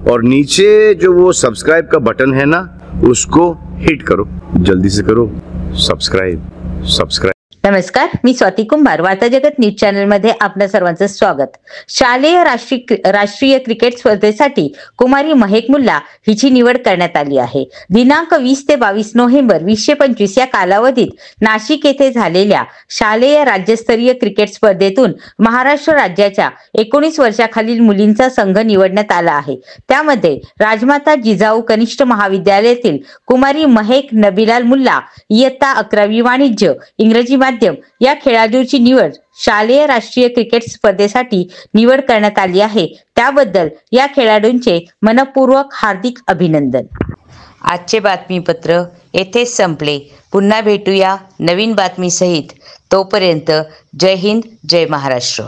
और नीचे जो वो सब्सक्राइब का बटन है ना, उसको हिट करो, जल्दी से करो सब्सक्राइब। नमस्कार, मी स्वाती कुंभार, वार्ता जगत न्यूज चॅनल मध्ये आपल्या सर्वांचं स्वागत। शालेय राष्ट्रीय क्रिकेट स्पर्धेसाठी कुमारी महक मुल्ला हिची निवड करण्यात आली आहे। दिनांक 20 ते 22 नोव्हेंबर 2025 या कालावधीत नाशिक येथे झालेल्या शालेय राज्यस्तरीय क्रिकेट स्पर्धेतून महाराष्ट्र राज्याच्या 19 वर्षाखालील मुलींचा संघ निवडण्यात आला आहे। त्यामध्ये राजमाता जिजाऊ कनिष्ठ महाविद्यालयातील कुमारी महक नबीलाल मुल्ला इयत्ता 11वी वाणिज्य इंग्रजी माध्यम या खेळाडूची निवड शालेय राष्ट्रीय क्रिकेट स्पर्धेसाठी निवड करण्यात आली आहे। त्याबद्दल या खेळाडूंचे मनपूर्वक हार्दिक अभिनंदन। आजचे बातमीपत्र येथेच संपले। पुन्हा भेटूया नवीन बातमी सहित। तोपर्यंत जय हिंद, जय महाराष्ट्र।